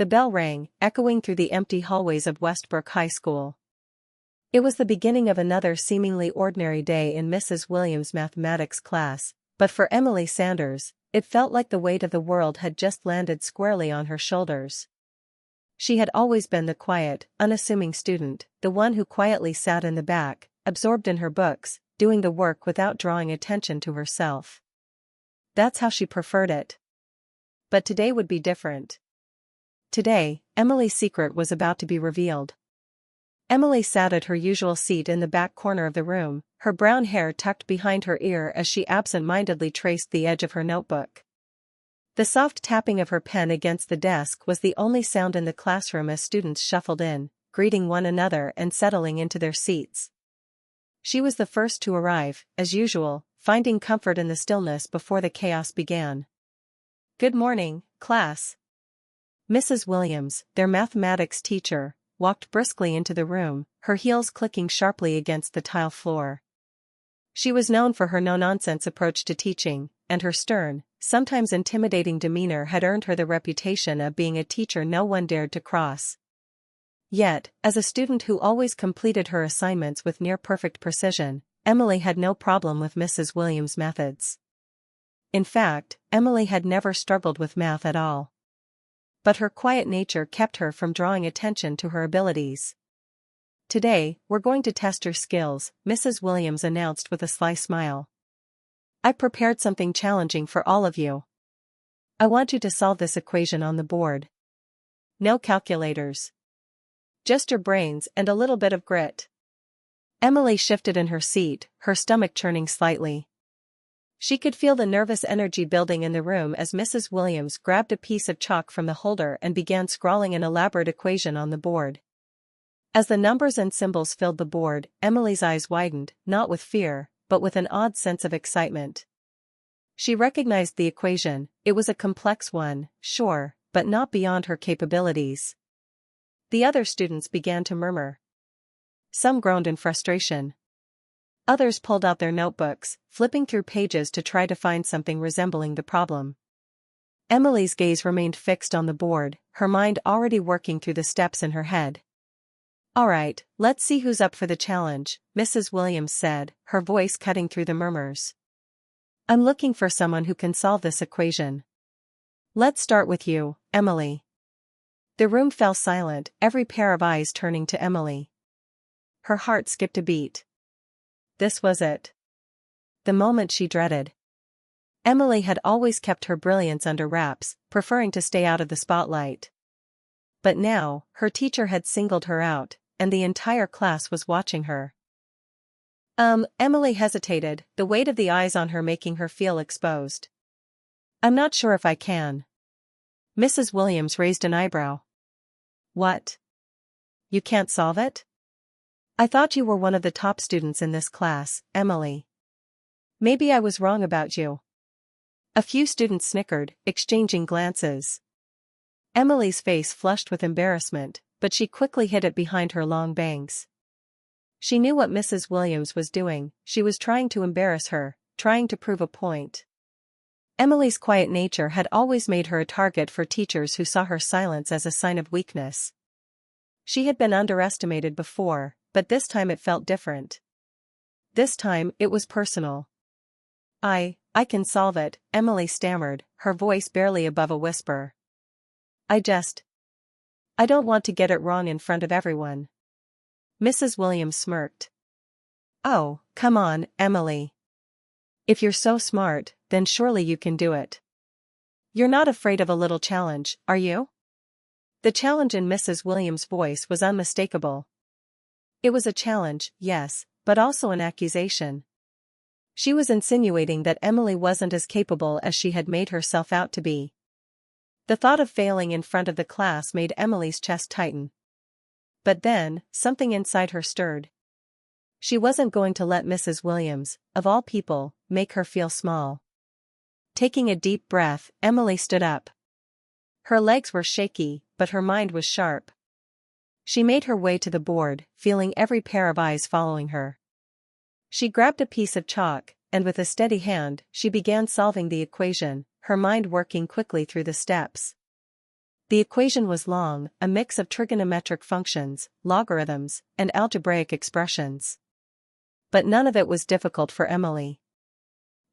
The bell rang, echoing through the empty hallways of Westbrook High School. It was the beginning of another seemingly ordinary day in Mrs. Williams' mathematics class, but for Emily Sanders, it felt like the weight of the world had just landed squarely on her shoulders. She had always been the quiet, unassuming student, the one who quietly sat in the back, absorbed in her books, doing the work without drawing attention to herself. That's how she preferred it. But today would be different. Today, Emily's secret was about to be revealed. Emily sat at her usual seat in the back corner of the room, her brown hair tucked behind her ear as she absent-mindedly traced the edge of her notebook. The soft tapping of her pen against the desk was the only sound in the classroom as students shuffled in, greeting one another and settling into their seats. She was the first to arrive, as usual, finding comfort in the stillness before the chaos began. "Good morning, class." Mrs. Williams, their mathematics teacher, walked briskly into the room, her heels clicking sharply against the tile floor. She was known for her no-nonsense approach to teaching, and her stern, sometimes intimidating demeanor had earned her the reputation of being a teacher no one dared to cross. Yet, as a student who always completed her assignments with near-perfect precision, Emily had no problem with Mrs. Williams' methods. In fact, Emily had never struggled with math at all. But her quiet nature kept her from drawing attention to her abilities. "Today, we're going to test your skills," Mrs. Williams announced with a sly smile. "I prepared something challenging for all of you. I want you to solve this equation on the board. No calculators. Just your brains and a little bit of grit." Emily shifted in her seat, her stomach churning slightly. She could feel the nervous energy building in the room as Mrs. Williams grabbed a piece of chalk from the holder and began scrawling an elaborate equation on the board. As the numbers and symbols filled the board, Emily's eyes widened, not with fear, but with an odd sense of excitement. She recognized the equation. It was a complex one, sure, but not beyond her capabilities. The other students began to murmur. Some groaned in frustration. Others pulled out their notebooks, flipping through pages to try to find something resembling the problem. Emily's gaze remained fixed on the board, her mind already working through the steps in her head. "All right, let's see who's up for the challenge," Mrs. Williams said, her voice cutting through the murmurs. "I'm looking for someone who can solve this equation. Let's start with you, Emily." The room fell silent, every pair of eyes turning to Emily. Her heart skipped a beat. This was it. The moment she dreaded. Emily had always kept her brilliance under wraps, preferring to stay out of the spotlight. But now, her teacher had singled her out, and the entire class was watching her. Emily hesitated, the weight of the eyes on her making her feel exposed. "I'm not sure if I can." Mrs. Williams raised an eyebrow. "What? You can't solve it? I thought you were one of the top students in this class, Emily. Maybe I was wrong about you." A few students snickered, exchanging glances. Emily's face flushed with embarrassment, but she quickly hid it behind her long bangs. She knew what Mrs. Williams was doing. She was trying to embarrass her, trying to prove a point. Emily's quiet nature had always made her a target for teachers who saw her silence as a sign of weakness. She had been underestimated before, but this time it felt different. This time, it was personal. I can solve it," Emily stammered, her voice barely above a whisper. I don't want to get it wrong in front of everyone." Mrs. Williams smirked. "Oh, come on, Emily. If you're so smart, then surely you can do it. You're not afraid of a little challenge, are you?" The challenge in Mrs. Williams' voice was unmistakable. It was a challenge, yes, but also an accusation. She was insinuating that Emily wasn't as capable as she had made herself out to be. The thought of failing in front of the class made Emily's chest tighten. But then, something inside her stirred. She wasn't going to let Mrs. Williams, of all people, make her feel small. Taking a deep breath, Emily stood up. Her legs were shaky, but her mind was sharp. She made her way to the board, feeling every pair of eyes following her. She grabbed a piece of chalk, and with a steady hand, she began solving the equation, her mind working quickly through the steps. The equation was long, a mix of trigonometric functions, logarithms, and algebraic expressions. But none of it was difficult for Emily.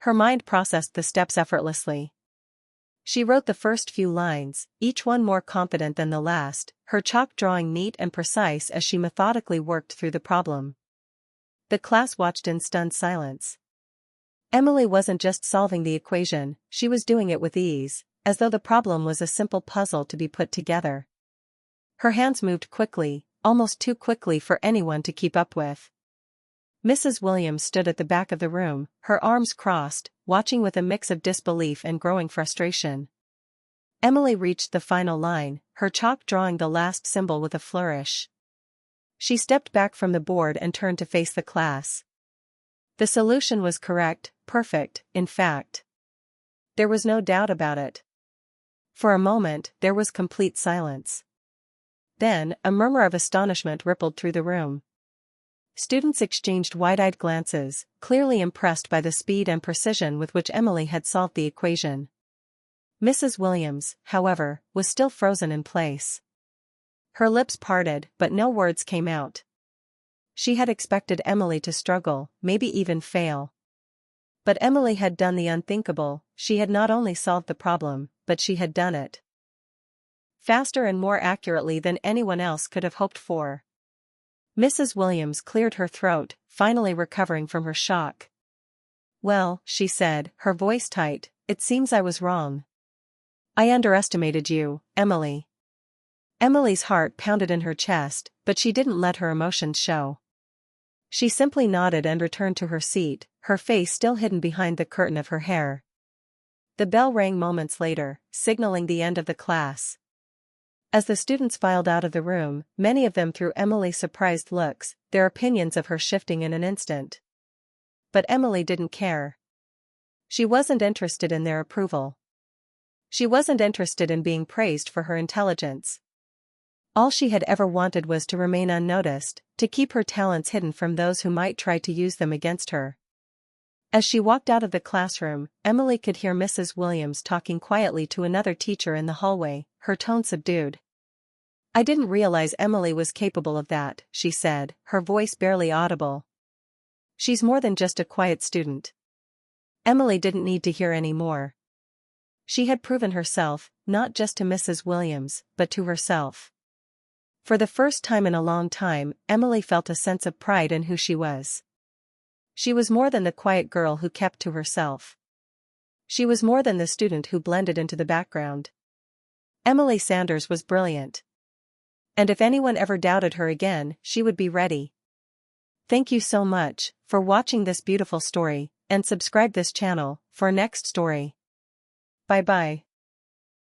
Her mind processed the steps effortlessly. She wrote the first few lines, each one more confident than the last, her chalk drawing neat and precise as she methodically worked through the problem. The class watched in stunned silence. Emily wasn't just solving the equation, she was doing it with ease, as though the problem was a simple puzzle to be put together. Her hands moved quickly, almost too quickly for anyone to keep up with. Mrs. Williams stood at the back of the room, her arms crossed, watching with a mix of disbelief and growing frustration. Emily reached the final line, her chalk drawing the last symbol with a flourish. She stepped back from the board and turned to face the class. The solution was correct, perfect, in fact. There was no doubt about it. For a moment, there was complete silence. Then, a murmur of astonishment rippled through the room. Students exchanged wide-eyed glances, clearly impressed by the speed and precision with which Emily had solved the equation. Mrs. Williams, however, was still frozen in place. Her lips parted, but no words came out. She had expected Emily to struggle, maybe even fail. But Emily had done the unthinkable, she had not only solved the problem, but she had done it faster and more accurately than anyone else could have hoped for. Mrs. Williams cleared her throat, finally recovering from her shock. "Well," she said, her voice tight, "it seems I was wrong. I underestimated you, Emily." Emily's heart pounded in her chest, but she didn't let her emotions show. She simply nodded and returned to her seat, her face still hidden behind the curtain of her hair. The bell rang moments later, signaling the end of the class. As the students filed out of the room, many of them threw Emily surprised looks, their opinions of her shifting in an instant. But Emily didn't care. She wasn't interested in their approval. She wasn't interested in being praised for her intelligence. All she had ever wanted was to remain unnoticed, to keep her talents hidden from those who might try to use them against her. As she walked out of the classroom, Emily could hear Mrs. Williams talking quietly to another teacher in the hallway, her tone subdued. "I didn't realize Emily was capable of that," she said, her voice barely audible. "She's more than just a quiet student." Emily didn't need to hear any more. She had proven herself, not just to Mrs. Williams, but to herself. For the first time in a long time, Emily felt a sense of pride in who she was. She was more than the quiet girl who kept to herself. She was more than the student who blended into the background. Emily Sanders was brilliant. And if anyone ever doubted her again, she would be ready. Thank you so much for watching this beautiful story, and subscribe this channel for next story. Bye bye.